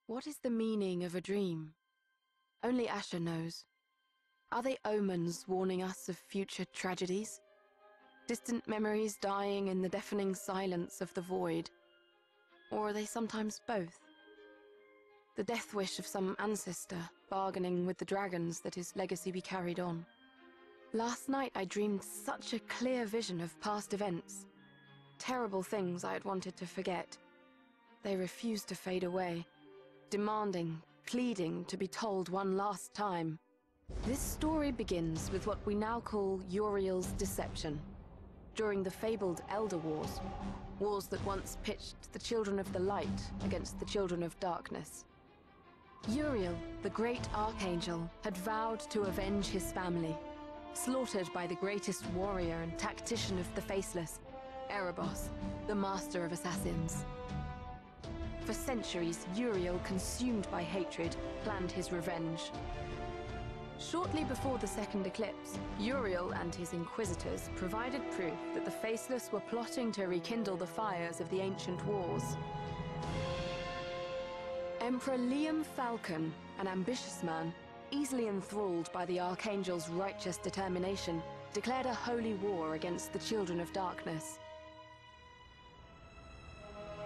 What is the meaning of a dream? Only Asher knows. Are they omens warning us of future tragedies? Distant memories dying in the deafening silence of the void? Or are they sometimes both? The death wish of some ancestor bargaining with the dragons that his legacy be carried on. Last night I dreamed such a clear vision of past events. Terrible things I had wanted to forget. They refused to fade away, demanding, pleading to be told one last time. This story begins with what we now call Uriel's deception. During the fabled Elder Wars, wars that once pitched the children of the light against the children of darkness. Uriel, the great archangel, had vowed to avenge his family, slaughtered by the greatest warrior and tactician of the Faceless, Erebos, the master of assassins. For centuries, Uriel, consumed by hatred, planned his revenge. Shortly before the second eclipse, Uriel and his inquisitors provided proof that the Faceless were plotting to rekindle the fires of the ancient wars. Emperor Liam Falcon, an ambitious man, easily enthralled by the Archangel's righteous determination, declared a holy war against the children of darkness.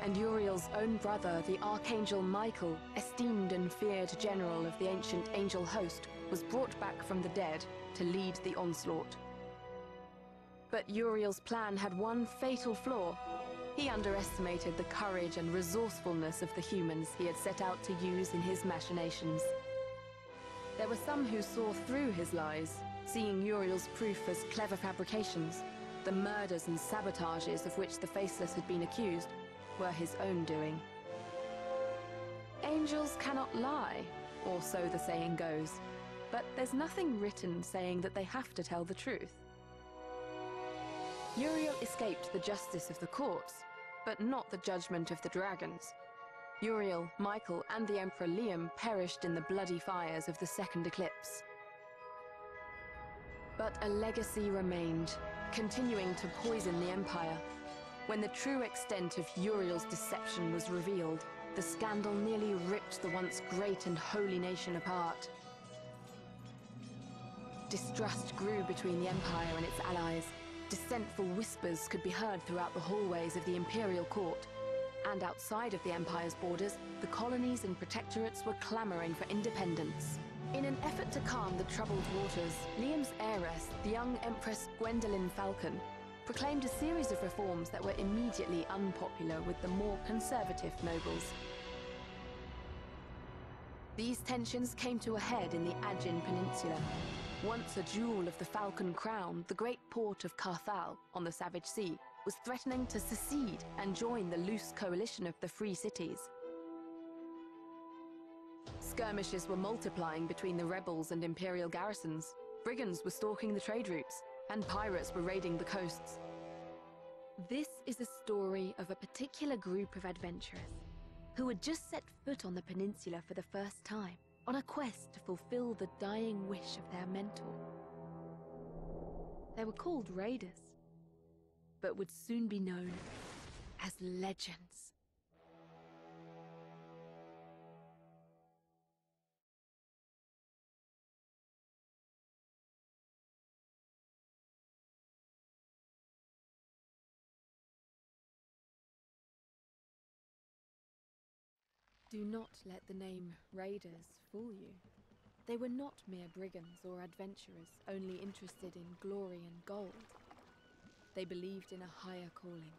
And Uriel's own brother, the Archangel Michael, esteemed and feared general of the ancient angel host, was brought back from the dead to lead the onslaught. But Uriel's plan had one fatal flaw. He underestimated the courage and resourcefulness of the humans he had set out to use in his machinations. There were some who saw through his lies, seeing Uriel's proof as clever fabrications. The murders and sabotages of which the Faceless had been accused were his own doing. Angels cannot lie, or so the saying goes, but there's nothing written saying that they have to tell the truth. Uriel escaped the justice of the courts, but not the judgment of the dragons. Uriel, Michael, and the Emperor Liam perished in the bloody fires of the second eclipse. But a legacy remained, continuing to poison the Empire. When the true extent of Uriel's deception was revealed, the scandal nearly ripped the once great and holy nation apart. Distrust grew between the Empire and its allies. Dissentful whispers could be heard throughout the hallways of the Imperial Court. And outside of the Empire's borders, the colonies and protectorates were clamoring for independence. In an effort to calm the troubled waters, Liam's heiress, the young Empress Gwendolyn Falcon, proclaimed a series of reforms that were immediately unpopular with the more conservative nobles. These tensions came to a head in the Aegean Peninsula. Once a jewel of the Falcon Crown, the great port of Carthal on the Savage Sea was threatening to secede and join the loose coalition of the Free Cities. Skirmishes were multiplying between the rebels and Imperial garrisons. Brigands were stalking the trade routes, and pirates were raiding the coasts. This is a story of a particular group of adventurers who had just set foot on the peninsula for the first time, on a quest to fulfill the dying wish of their mentor. They were called raiders, but would soon be known as legends. Do not let the name Raiders fool you. They were not mere brigands or adventurers only interested in glory and gold. They believed in a higher calling,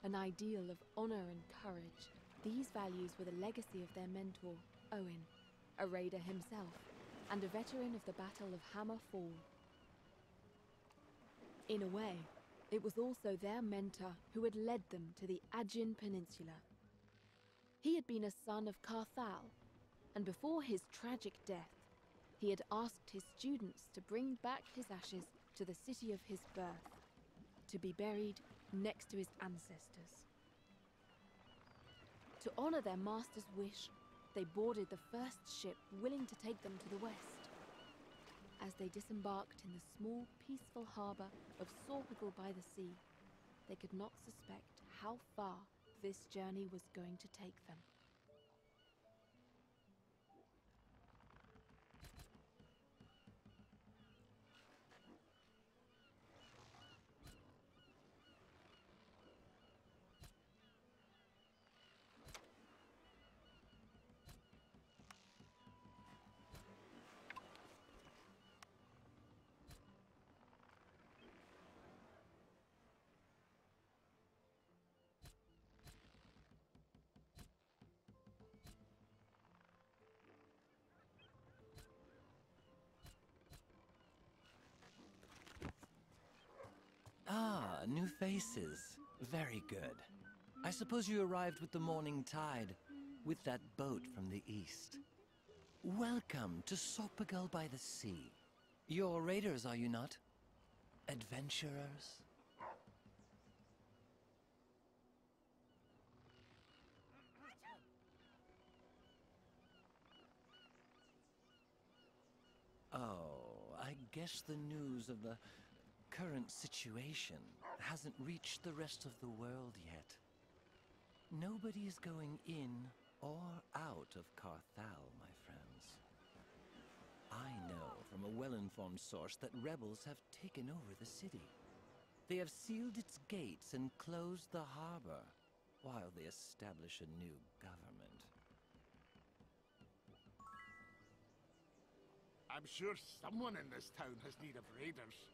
an ideal of honor and courage. These values were the legacy of their mentor, Owen, a raider himself, and a veteran of the Battle of Hammer Fall. In a way, it was also their mentor who had led them to the Aegean Peninsula. He had been a son of Carthal, and before his tragic death, he had asked his students to bring back his ashes to the city of his birth, to be buried next to his ancestors. To honor their master's wish, they boarded the first ship willing to take them to the west. As they disembarked in the small, peaceful harbor of Sorpigal by the sea, they could not suspect how far this journey was going to take them. faces. Very good. I suppose you arrived with the morning tide, with that boat from the east. Welcome to Sopagal by the sea. You're raiders, are you not? Adventurers? Oh, I guess the news of the current situation hasn't reached the rest of the world yet. Nobody's going in or out of Carthal, my friends. I know from a well-informed source that rebels have taken over the city. They have sealed its gates and closed the harbor while they establish a new government. I'm sure someone in this town has need of raiders.